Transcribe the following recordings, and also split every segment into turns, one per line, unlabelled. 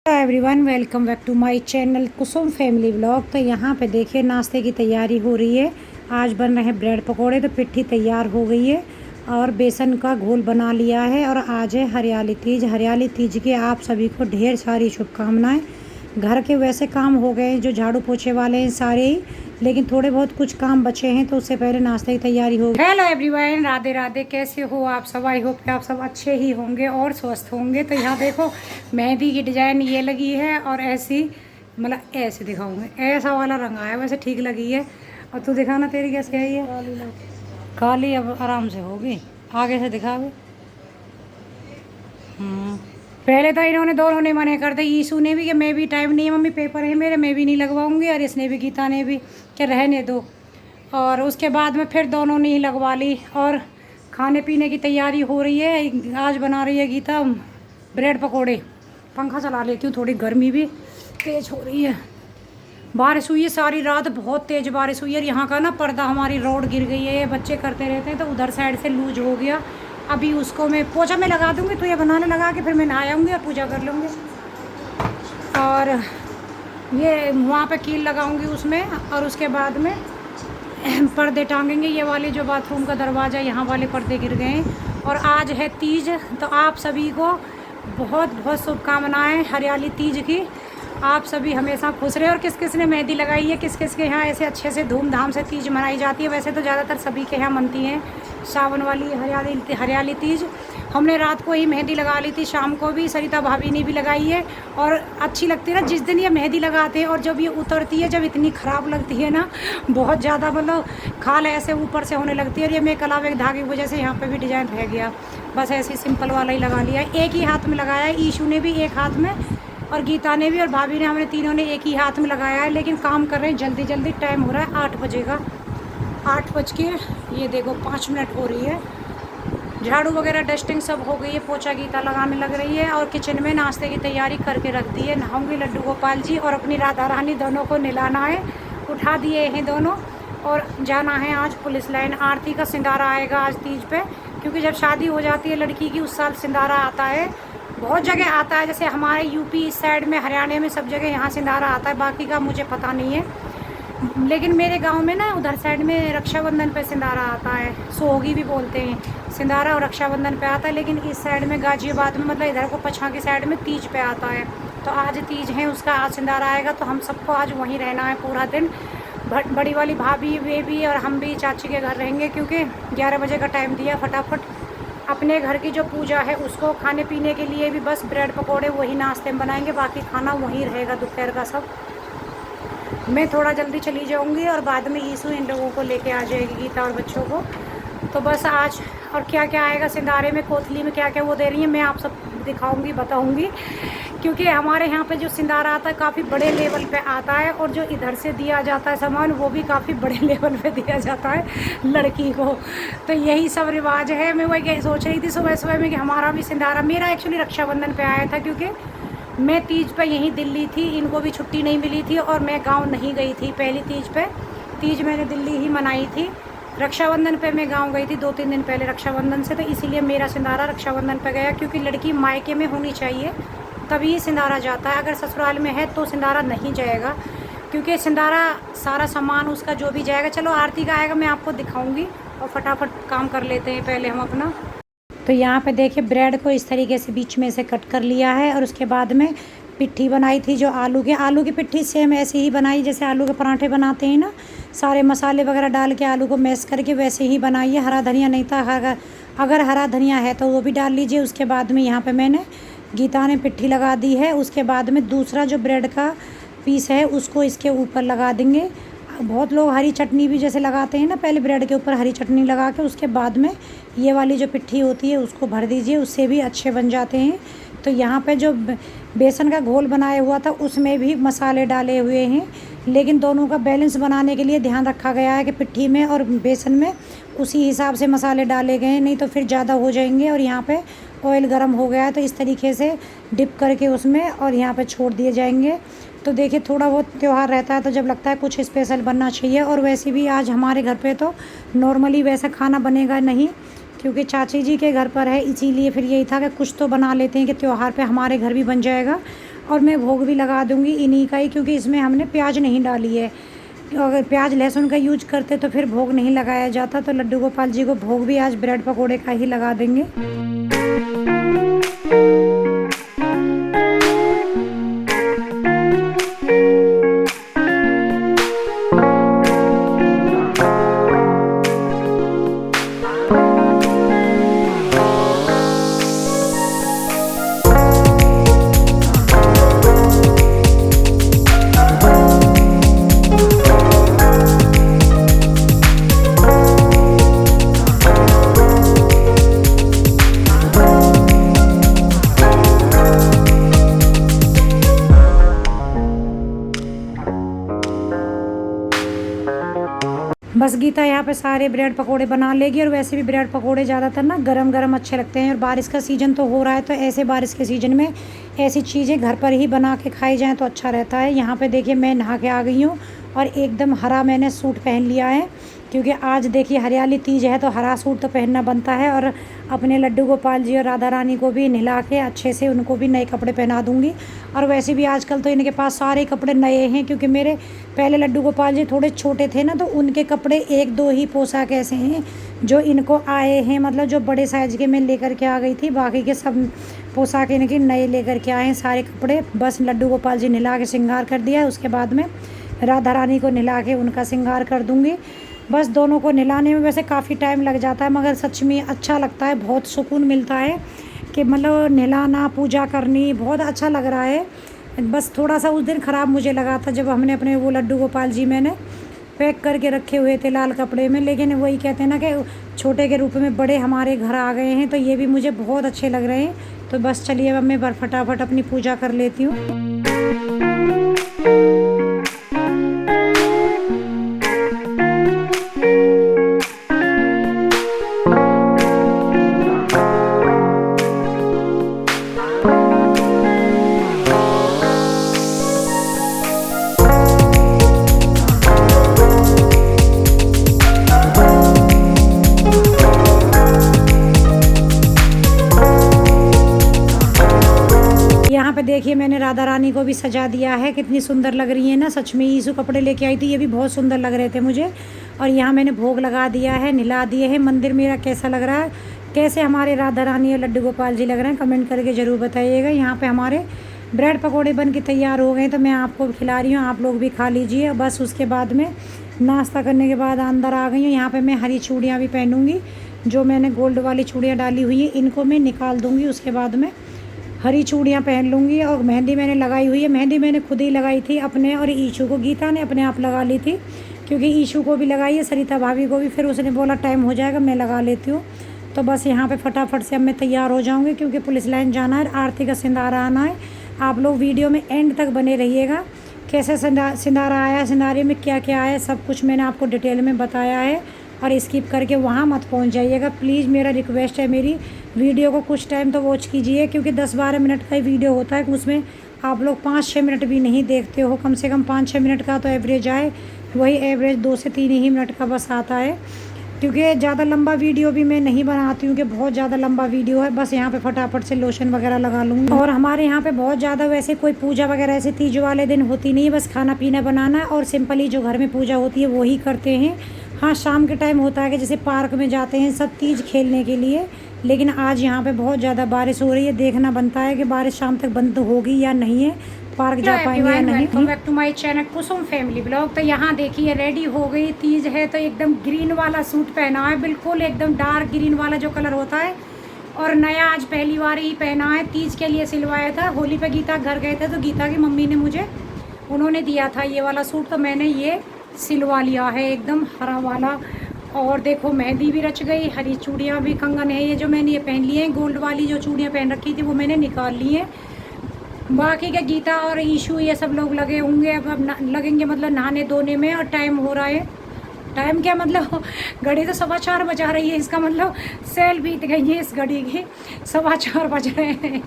Everyone, welcome back to my channel Kusum family vlog. तो यहाँ पे देखिए नाश्ते की तैयारी हो रही है। आज बन रहे हैं ब्रेड पकोड़े। तो पिट्ठी तैयार हो गई है और बेसन का घोल बना लिया है। और आज है हरियाली तीज। हरियाली तीज की आप सभी को ढेर सारी शुभकामनाएं। घर के वैसे काम हो गए जो झाड़ू पोछे वाले हैं सारे ही, लेकिन थोड़े बहुत कुछ काम बचे हैं। तो उससे पहले नाश्ते की तैयारी हो गई। Hello everyone, Radhe Radhe. कैसे हो आप सब? आई होप कि आप सब अच्छे ही होंगे और स्वस्थ होंगे। तो यहाँ देखो मेहंदी की डिजाइन ये लगी है और ऐसी मतलब ऐसे दिखाऊंगे, ऐसा वाला रंग आया, वैसे ठीक लगी है। और तू दिखा ना, तेरी कैसे आई है? काली अब आराम से होगी, आगे से दिखावे। पहले तो इन्होंने दोनों ने मना कर दिया, ईशू ने भी कि मैं भी टाइम नहीं है मम्मी, पेपर है मेरे, मैं भी नहीं लगवाऊंगी। और इसने भी, गीता ने भी, कि रहने दो। और उसके बाद में फिर दोनों ने ही लगवा ली। और खाने पीने की तैयारी हो रही है। आज बना रही है गीता ब्रेड पकोड़े। पंखा चला लेती हूँ, थोड़ी गर्मी भी तेज़ हो रही है। बारिश हुई है सारी रात, बहुत तेज़ बारिश हुई है। यहाँ का ना पर्दा, हमारी रोड गिर गई है, ये बच्चे करते रहते हैं तो उधर साइड से लूज हो गया। अभी उसको मैं पोछा में लगा दूँगी, तो ये बनाने लगा के फिर मैं नहा आऊँगी और पूजा कर लूँगी। और ये वहाँ पे कील लगाऊँगी उसमें। और उसके बाद में पर्दे टांगेंगे। ये वाले जो बाथरूम का दरवाज़ा, यहाँ वाले पर्दे गिर गए हैं। और आज है तीज, तो आप सभी को बहुत बहुत शुभकामनाएं हरियाली तीज की। आप सभी हमेशा खुश रहे। और किस किस ने मेहंदी लगाई है, किस किस के यहाँ ऐसे अच्छे से धूमधाम से तीज मनाई जाती है। वैसे तो ज़्यादातर सभी के यहाँ मनती हैं सावन वाली हरियाली तीज। हमने रात को ही मेहंदी लगा ली थी, शाम को भी सरिता भाभी ने भी लगाई है। और अच्छी लगती है ना जिस दिन ये मेहंदी लगाते हैं, और जब ये उतरती है, जब इतनी ख़राब लगती है ना, बहुत ज़्यादा मतलब खाल ऐसे ऊपर से होने लगती है। और ये मैं कलाव एक धागे की वजह से यहाँ पे भी डिजाइन रह गया, बस ऐसे सिंपल वाला ही लगा लिया। एक ही हाथ में लगाया है, ईशू ने भी एक हाथ में, और गीता ने भी, और भाभी ने, हमने तीनों ने एक ही हाथ में लगाया है। लेकिन काम कर रहे हैं जल्दी जल्दी। टाइम हो रहा है 8 बजे का, 8 बज के ये देखो 5 मिनट हो रही है। झाड़ू वगैरह डस्टिंग सब हो गई है, पोछा गीता लगाने लग रही है। और किचन में नाश्ते की तैयारी करके रख दी है। नहाऊंगी लड्डू गोपाल जी और अपनी राधा रानी, दोनों को नहलाना है। उठा दिए हैं दोनों। और जाना है आज पुलिस लाइन। आरती का सिंधारा आएगा आज तीज पे, क्योंकि जब शादी हो जाती है लड़की की, उस साल सिंधारा आता है। बहुत जगह आता है, जैसे हमारे यूपी इस साइड में, हरियाणा में, सब जगह यहाँ सिंधारा आता है। बाकी का मुझे पता नहीं है, लेकिन मेरे गांव में ना उधर साइड में रक्षाबंधन पे सिंधारा आता है। सोहगी भी बोलते हैं, सिंधारा और रक्षाबंधन पे आता है। लेकिन इस साइड में गाजियाबाद में, मतलब इधर को पछा की साइड में, तीज पे आता है। तो आज तीज है, उसका आज सिंधारा आएगा। तो हम सबको आज वहीं रहना है पूरा दिन। बड़ी वाली भाभी, वे भी, और हम भी चाची के घर रहेंगे, क्योंकि 11 बजे का टाइम दिया। फटाफट अपने घर की जो पूजा है उसको, खाने पीने के लिए भी बस ब्रेड पकोड़े वही नाश्ते में बनाएंगे, बाकी खाना वहीं रहेगा दोपहर का सब। मैं थोड़ा जल्दी चली जाऊंगी और बाद में ईशू इन लोगों को लेके आ जाएगी, गीता और बच्चों को। तो बस आज, और क्या क्या आएगा सिंधारे में, कोथली में क्या क्या वो दे रही है, मैं आप सब दिखाऊंगी, बताऊंगी। क्योंकि हमारे यहाँ पे जो सिंधारा आता है काफ़ी बड़े लेवल पे आता है। और जो इधर से दिया जाता है सामान, वो भी काफ़ी बड़े लेवल पे दिया जाता है लड़की को। तो यही सब रिवाज है। मैं वही सोच रही थी सुबह सुबह में कि हमारा भी सिंधारा, मेरा एक्चुअली रक्षाबंधन पे आया था, क्योंकि मैं तीज पे यहीं दिल्ली थी, इनको भी छुट्टी नहीं मिली थी। और मैं गांव नहीं गई थी पहली तीज पे। तीज मैंने दिल्ली ही मनाई थी। रक्षाबंधन पे मैं गांव गई थी 2-3 दिन पहले रक्षाबंधन से। तो इसीलिए मेरा सिंधारा रक्षाबंधन पे गया, क्योंकि लड़की मायके में होनी चाहिए तभी सिंधारा जाता है। अगर ससुराल में है तो सिंधारा नहीं जाएगा, क्योंकि सिंधारा सारा सामान उसका जो भी जाएगा। चलो आरती का आएगा, मैं आपको दिखाऊँगी। और फटाफट काम कर लेते हैं पहले हम अपना। तो यहाँ पे देखिए ब्रेड को इस तरीके से बीच में से कट कर लिया है। और उसके बाद में पिट्ठी बनाई थी, जो आलू की पिट्ठी सेम ऐसे ही बनाई जैसे आलू के पराठे बनाते हैं ना, सारे मसाले वगैरह डाल के आलू को मैश करके वैसे ही बनाई है। हरा धनिया नहीं था, अगर हरा धनिया है तो वो भी डाल लीजिए। उसके बाद में यहाँ पे मैंने, गीता ने पिट्ठी लगा दी है। उसके बाद में दूसरा जो ब्रेड का पीस है उसको इसके ऊपर लगा देंगे। बहुत लोग हरी चटनी भी जैसे लगाते हैं ना, पहले ब्रेड के ऊपर हरी चटनी लगा के उसके बाद में ये वाली जो पिट्ठी होती है उसको भर दीजिए, उससे भी अच्छे बन जाते हैं। तो यहाँ पे जो बेसन का घोल बनाया हुआ था उसमें भी मसाले डाले हुए हैं, लेकिन दोनों का बैलेंस बनाने के लिए ध्यान रखा गया है कि पिट्ठी में और बेसन में उसी हिसाब से मसाले डाले गए हैं, नहीं तो फिर ज़्यादा हो जाएंगे। और यहाँ पे ऑयल गर्म हो गया है, तो इस तरीके से डिप करके उसमें और यहाँ पे छोड़ दिए जाएंगे। तो देखिए थोड़ा बहुत त्यौहार रहता है तो जब लगता है कुछ स्पेशल बनना चाहिए। और वैसे भी आज हमारे घर पे तो नॉर्मली वैसा खाना बनेगा नहीं, क्योंकि चाची जी के घर पर है, इसीलिए फिर यही था कि कुछ तो बना लेते हैं कि त्यौहार पे हमारे घर भी बन जाएगा। और मैं भोग भी लगा दूँगी इन्हीं का ही, क्योंकि इसमें हमने प्याज नहीं डाली है। अगर प्याज लहसुन का यूज करते तो फिर भोग नहीं लगाया जाता। तो लड्डू गोपाल जी को भोग भी आज ब्रेड पकोड़े का ही लगा देंगे। बस गीता यहाँ पे सारे ब्रेड पकोड़े बना लेगी। और वैसे भी ब्रेड पकोड़े ज़्यादातर ना गरम गरम अच्छे लगते हैं। और बारिश का सीज़न तो हो रहा है, तो ऐसे बारिश के सीज़न में ऐसी चीज़ें घर पर ही बना के खाई जाएँ तो अच्छा रहता है। यहाँ पे देखिए मैं नहा के आ गई हूँ और एकदम हरा मैंने सूट पहन लिया है, क्योंकि आज देखिए हरियाली तीज है तो हरा सूट तो पहनना बनता है। और अपने लड्डू गोपाल जी और राधा रानी को भी नहला के अच्छे से उनको भी नए कपड़े पहना दूँगी। और वैसे भी आजकल तो इनके पास सारे कपड़े नए हैं, क्योंकि मेरे पहले लड्डू गोपाल जी थोड़े छोटे थे ना, तो उनके कपड़े एक दो ही पोशाक ऐसे हैं जो इनको आए हैं, मतलब जो बड़े साइज़ के मैं लेकर के आ गई थी। बाकी के सब पोशाक इनकी नए लेकर के आए हैं सारे कपड़े। बस लड्डू गोपाल जी नहला के श्रृंगार कर दिया है, उसके बाद में राधा रानी को नहला के उनका श्रृंगार कर दूँगी। बस दोनों को नहलाने में वैसे काफ़ी टाइम लग जाता है, मगर सच में अच्छा लगता है, बहुत सुकून मिलता है कि मतलब नहलाना पूजा करनी बहुत अच्छा लग रहा है। बस थोड़ा सा उस दिन ख़राब मुझे लगा था जब हमने अपने वो लड्डू गोपाल जी मैंने पैक करके रखे हुए थे लाल कपड़े में, लेकिन वही कहते हैं ना कि छोटे के रूप में बड़े हमारे घर आ गए हैं, तो ये भी मुझे बहुत अच्छे लग रहे हैं। तो बस चलिए अब मैं फटाफट अपनी पूजा कर लेती हूँ। यहाँ पे देखिए मैंने राधा रानी को भी सजा दिया है, कितनी सुंदर लग रही है ना। सच में यीशु कपड़े लेके आई थी, ये भी बहुत सुंदर लग रहे थे मुझे। और यहाँ मैंने भोग लगा दिया है, नहला दिए हैं। मंदिर मेरा कैसा लग रहा है, कैसे हमारे राधा रानी और लड्डू गोपाल जी लग रहे हैं, कमेंट करके ज़रूर बताइएगा। यहाँ पे हमारे ब्रेड पकौड़े बन के तैयार हो गए, तो मैं आपको खिला रही हूँ, आप लोग भी खा लीजिए। बस उसके बाद में नाश्ता करने के बाद अंदर आ गई हूँ। यहाँ पर मैं हरी चूड़ियाँ भी पहनूँगी, जो मैंने गोल्ड वाली चूड़ियाँ डाली हुई है इनको मैं निकाल दूँगी। उसके बाद में हरी चूड़ियाँ पहन लूँगी। और मेहंदी मैंने लगाई हुई है, मेहंदी मैंने खुद ही लगाई थी अपने और ईशू को। गीता ने अपने आप लगा ली थी, क्योंकि ईशू को भी लगाई है, सरिता भाभी को भी। फिर उसने बोला टाइम हो जाएगा मैं लगा लेती हूँ। तो बस यहाँ पे फटाफट से अब मैं तैयार हो जाऊँगी, क्योंकि पुलिस लाइन जाना है, आरती का सिंधारा आना है। आप लोग वीडियो में एंड तक बने रहिएगा, कैसे सिंधारा आया, सिंधारे में क्या क्या आया, सब कुछ मैंने आपको डिटेल में बताया है। और स्किप करके वहाँ मत पहुँच जाइएगा प्लीज़, मेरा रिक्वेस्ट है। मेरी वीडियो को कुछ टाइम तो वॉच कीजिए, क्योंकि 10-12 मिनट का ही वीडियो होता है, उसमें आप लोग 5-6 मिनट भी नहीं देखते हो। कम से कम 5-6 मिनट का तो एवरेज आए, वही एवरेज 2 से 3 ही मिनट का बस आता है, क्योंकि ज़्यादा लंबा वीडियो भी मैं नहीं बनाती हूँ कि बहुत ज़्यादा लंबा वीडियो है। बस यहाँ पे फटाफट से लोशन वगैरह लगा लूँगी। और हमारे यहाँ पे बहुत ज़्यादा वैसे कोई पूजा वगैरह ऐसे तीज वाले दिन होती नहीं है, बस खाना पीना बनाना और सिंपली जो घर में पूजा होती है वही करते हैं। हाँ, शाम के टाइम होता है कि जैसे पार्क में जाते हैं सब तीज खेलने के लिए, लेकिन आज यहाँ पे बहुत ज़्यादा बारिश हो रही है। देखना बनता है कि बारिश शाम तक बंद होगी या नहीं है, पार्क जा पाएंगे या नहीं। Welcome back to my channel Kusum family blog. तो यहाँ देखिए रेडी हो गई, तीज है तो एकदम ग्रीन वाला सूट पहना है, बिल्कुल एकदम डार्क ग्रीन वाला जो कलर होता है, और नया आज पहली बार ही पहना है। तीज के लिए सिलवाया था, होली पे गीता घर गए थे तो गीता की मम्मी ने मुझे उन्होंने दिया था ये वाला सूट, तो मैंने ये सिलवा लिया है एकदम हरा वाला। और देखो मेहंदी भी रच गई, हरी चूड़ियाँ भी, कंगन है ये जो मैंने ये पहन लिए हैं। गोल्ड वाली जो चूड़ियाँ पहन रखी थी वो मैंने निकाल ली हैं। बाकी के गीता और ईशू ये सब लोग लगे होंगे, अब लगेंगे मतलब नहाने धोने में। और टाइम हो रहा है, टाइम क्या मतलब घड़ी तो 4:15 बजा रही है, इसका मतलब सेल बीत गई है इस घड़ी की, 4:15 बज रहे हैं।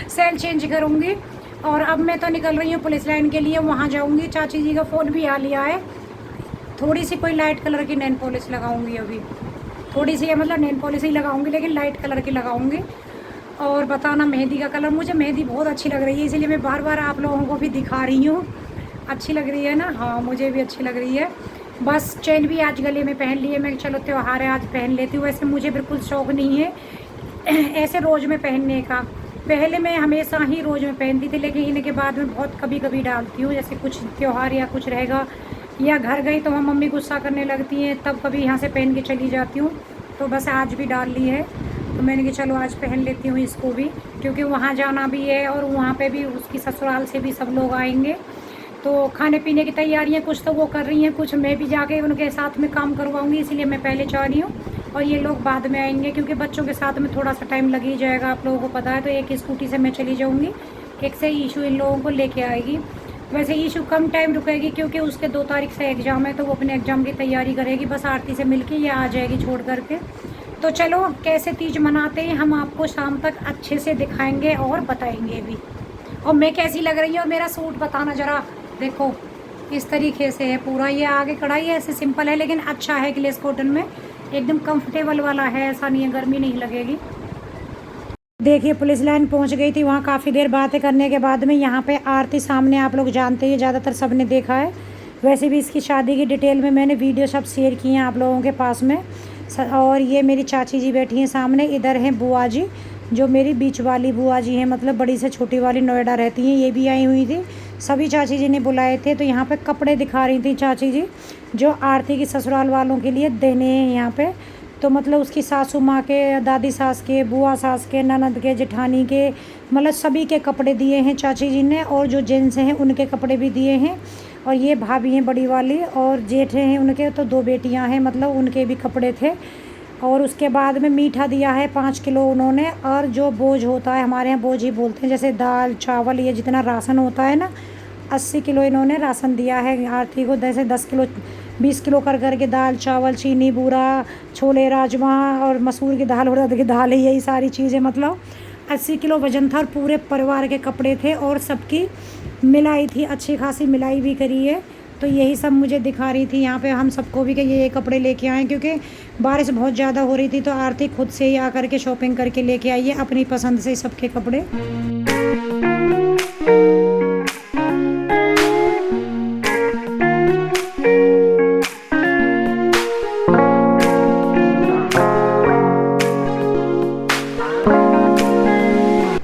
सेल चेंज करूँगी और अब मैं तो निकल रही हूँ पुलिस लाइन के लिए, वहाँ जाऊँगी। चाची जी का फ़ोन भी आ लिया है, थोड़ी सी कोई लाइट कलर की नेल पॉलिश लगाऊंगी अभी, थोड़ी सी मतलब नेल पॉलिश ही लगाऊंगी, लेकिन लाइट कलर की लगाऊंगी। और बताना मेहंदी का कलर, मुझे मेहंदी बहुत अच्छी लग रही है, इसीलिए मैं बार बार आप लोगों को भी दिखा रही हूँ। अच्छी लग रही है ना? हाँ, मुझे भी अच्छी लग रही है। बस चेन भी आज गले में पहन ली है, मैं चलो त्यौहार है आज पहन लेती हूँ। वैसे मुझे बिल्कुल शौक़ नहीं है ऐसे रोज़ में पहनने का। पहले मैं हमेशा ही रोज़ में पहनती थी, लेकिन इनके बाद में बहुत कभी कभी डालती हूँ, जैसे कुछ त्यौहार या कुछ रहेगा या घर गई तो हम मम्मी गुस्सा करने लगती हैं, तब कभी यहाँ से पहन के चली जाती हूँ। तो बस आज भी डाल ली है, तो मैंने कहा चलो आज पहन लेती हूँ इसको भी, क्योंकि वहाँ जाना भी है और वहाँ पे भी उसकी ससुराल से भी सब लोग आएंगे। तो खाने पीने की तैयारियां कुछ तो वो कर रही हैं, कुछ मैं भी जाके उनके साथ में काम करवाऊंगी, इसलिए मैं पहले जा रही हूँ और ये लोग बाद में आएंगे, क्योंकि बच्चों के साथ में थोड़ा सा टाइम लग ही जाएगा, आप लोगों को पता है। तो एक स्कूटी से मैं चली जाऊँगी, एक से ईशू इन लोगों को लेके आएगी। वैसे ईशू कम टाइम रुकेगी, क्योंकि उसके 2 तारीख से एग्ज़ाम है, तो वो अपने एग्ज़ाम की तैयारी करेगी। बस आरती से मिल के ये आ जाएगी छोड़ करके। तो चलो कैसे तीज मनाते हैं हम आपको शाम तक अच्छे से दिखाएंगे और बताएंगे भी। और मैं कैसी लग रही हूँ, मेरा सूट बताना ज़रा। देखो इस तरीके से है पूरा, ये आगे कढ़ाई है, ऐसे सिंपल है लेकिन अच्छा है, ग्लेस कॉटन में एकदम कंफर्टेबल वाला है, ऐसा नहीं है गर्मी नहीं लगेगी। देखिए पुलिस लाइन पहुंच गई थी, वहाँ काफ़ी देर बातें करने के बाद में यहाँ पे आरती सामने, आप लोग जानते हैं, ज़्यादातर सब ने देखा है। वैसे भी इसकी शादी की डिटेल में मैंने वीडियो सब शेयर किए हैं आप लोगों के पास में। और ये मेरी चाची जी बैठी हैं सामने, इधर हैं बुआ जी, जो मेरी बीच वाली बुआ जी हैं, मतलब बड़ी से छोटी वाली, नोएडा रहती हैं, ये भी आई हुई थी। सभी चाची जी ने बुलाए थे। तो यहाँ पे कपड़े दिखा रही थी चाची जी, जो आरती की ससुराल वालों के लिए देने हैं यहाँ पे। तो मतलब उसकी सासू माँ के, दादी सास के, बुआ सास के, ननद के, जेठानी के, मतलब सभी के कपड़े दिए हैं चाची जी ने। और जो जेंट्स हैं उनके कपड़े भी दिए हैं। और ये भाभी हैं बड़ी वाली, और जेठ हैं उनके, तो 2 बेटियां हैं, मतलब उनके भी कपड़े थे। और उसके बाद में मीठा दिया है 5 किलो उन्होंने। और जो बोझ होता है, हमारे यहाँ बोझ ही बोलते हैं, जैसे दाल चावल ये जितना राशन होता है ना, 80 किलो इन्होंने राशन दिया है आरती को। जैसे 10 किलो 20 किलो कर करके दाल चावल, चीनी बूरा, छोले राजमा और मसूर की दाल, उड़द की दाल है, यही सारी चीज़ें, मतलब 80 किलो वज़न था। और पूरे परिवार के कपड़े थे और सबकी मिलाई थी, अच्छी खासी मिलाई भी करी है। तो यही सब मुझे दिखा रही थी यहाँ पे हम सबको भी कि ये कपड़े लेके आए, क्योंकि बारिश बहुत ज़्यादा हो रही थी। तो आरती खुद से ही आकर के शॉपिंग करके लेके आई है अपनी पसंद से सबके कपड़े।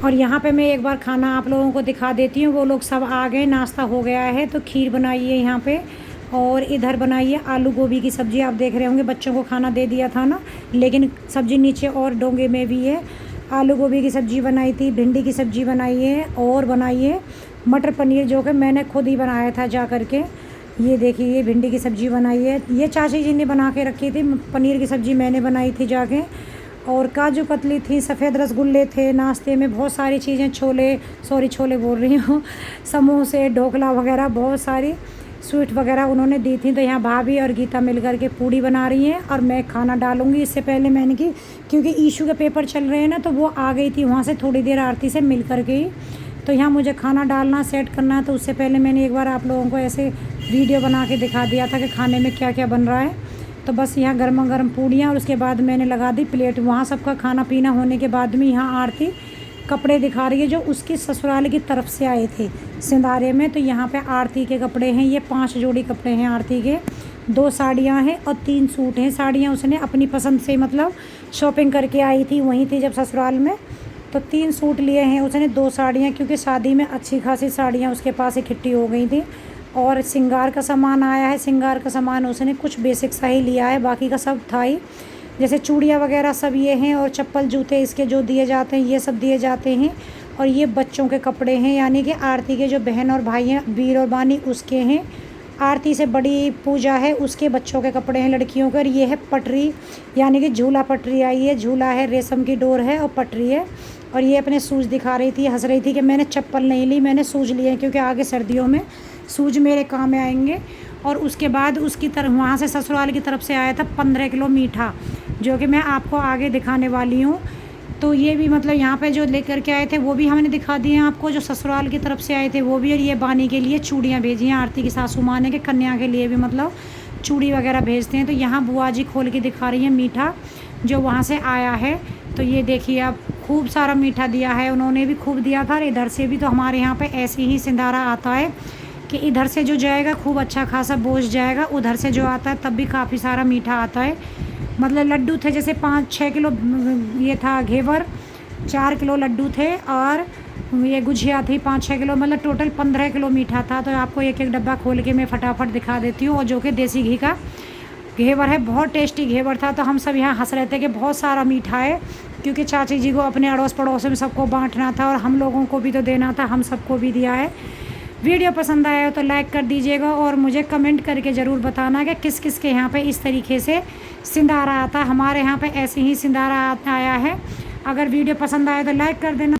और यहाँ पे मैं एक बार खाना आप लोगों को दिखा देती हूँ। वो लोग सब आ गए, नाश्ता हो गया है। तो खीर बनाई है यहाँ पे, और इधर बनाई है आलू गोभी की सब्ज़ी। आप देख रहे होंगे बच्चों को खाना दे दिया था ना, लेकिन सब्ज़ी नीचे और डोंगे में भी है। आलू गोभी की सब्ज़ी बनाई थी, भिंडी की सब्ज़ी बनाई है, और बनाई है मटर पनीर, जो कि मैंने खुद ही बनाया था जा कर के। ये देखिए, ये भिंडी की सब्ज़ी बनाई है, ये चाची जी ने बना के रखी थी। पनीर की सब्ज़ी मैंने बनाई थी जाके। और काजू कतली थी, सफ़ेद रसगुल्ले थे, नाश्ते में बहुत सारी चीज़ें, छोले बोल रही हूँ, समोसे, ढोकला वगैरह, बहुत सारी स्वीट वगैरह उन्होंने दी थी। तो यहाँ भाभी और गीता मिल कर के पूड़ी बना रही हैं, और मैं खाना डालूँगी। इससे पहले मैंने की, क्योंकि ईशू के पेपर चल रहे हैं ना, तो वो आ गई थी वहाँ से थोड़ी देर आरती से मिल कर के ही। तो यहाँ मुझे खाना डालना, सेट करना है। तो उससे पहले मैंने एक बार आप लोगों को ऐसे वीडियो बना के दिखा दिया था कि खाने में क्या क्या बन रहा है। तो बस यहाँ गर्मा गर्म पूड़ियाँ, और उसके बाद मैंने लगा दी प्लेट। वहाँ सबका खाना पीना होने के बाद में यहाँ आरती कपड़े दिखा रही है, जो उसकी ससुराल की तरफ से आए थे सिंधारे में। तो यहाँ पे आरती के कपड़े हैं, ये 5 जोड़ी कपड़े हैं आरती के। 2 साड़ियाँ हैं और 3 सूट हैं। साड़ियाँ उसने अपनी पसंद से, मतलब शॉपिंग करके आई थी, वहीं थी जब ससुराल में। तो 3 सूट लिए हैं उसने, 2 साड़ियाँ, क्योंकि शादी में अच्छी खासी साड़ियाँ उसके पास इकट्ठी हो गई थी। और सिंगार का सामान आया है, सिंगार का सामान उसने कुछ बेसिक सा ही लिया है, बाकी का सब था ही, जैसे चूड़ियाँ वगैरह सब ये हैं। और चप्पल जूते इसके जो दिए जाते हैं, ये सब दिए जाते हैं। और ये बच्चों के कपड़े हैं, यानी कि आरती के जो बहन और भाई हैं, वीर और बानी, उसके हैं। आरती से बड़ी पूजा है, उसके बच्चों के कपड़े हैं लड़कियों के। और ये है पटरी, यानी कि झूला पटरी आई है, झूला है, रेशम की डोर है और पटरी है। और ये अपने शूज़ दिखा रही थी, हंस रही थी कि मैंने चप्पल नहीं ली, मैंने शूज़ लिए हैं, क्योंकि आगे सर्दियों में शूज़ मेरे काम में आएंगे। और उसके बाद उसकी तरफ, वहाँ से ससुराल की तरफ से आया था 15 किलो मीठा, जो कि मैं आपको आगे दिखाने वाली हूँ। तो ये भी मतलब यहाँ पे जो लेकर के आए थे वो भी हमने दिखा दिए हैं आपको, जो ससुराल की तरफ से आए थे वो भी। और ये बानी के लिए चूड़ियाँ भेजी हैं आरती की सासू माँ ने, कि कन्या के लिए भी मतलब चूड़ी वगैरह भेजते हैं। तो यहाँ बुआ जी खोल के दिखा रही हैं मीठा, जो वहाँ से आया है। तो ये देखिए अब खूब सारा मीठा दिया है, उन्होंने भी खूब दिया था। और इधर से भी तो हमारे यहाँ पे ऐसे ही सिंधारा आता है कि इधर से जो जाएगा खूब अच्छा खासा बोझ जाएगा, उधर से जो आता है तब भी काफ़ी सारा मीठा आता है। मतलब लड्डू थे जैसे 5-6 किलो ये था घेवर, 4 किलो लड्डू थे और ये गुझिया थी 5-6 किलो, मतलब टोटल 15 किलो मीठा था। तो आपको एक एक डब्बा खोल के मैं फटाफट दिखा देती हूँ। और जो कि देसी घी का घेवर है, बहुत टेस्टी घेवर था। तो हम सब यहाँ हंस रहे थे कि बहुत सारा मीठा है, क्योंकि चाची जी को अपने अड़ोस पड़ोस में सबको बांटना था और हम लोगों को भी तो देना था, हम सबको भी दिया है। वीडियो पसंद आया हो तो लाइक कर दीजिएगा और मुझे कमेंट करके ज़रूर बताना कि किस किस के यहाँ पे इस तरीके से सिंधारा आता। हमारे यहाँ पे ऐसे ही सिंधारा आया है। अगर वीडियो पसंद आया तो लाइक कर देना।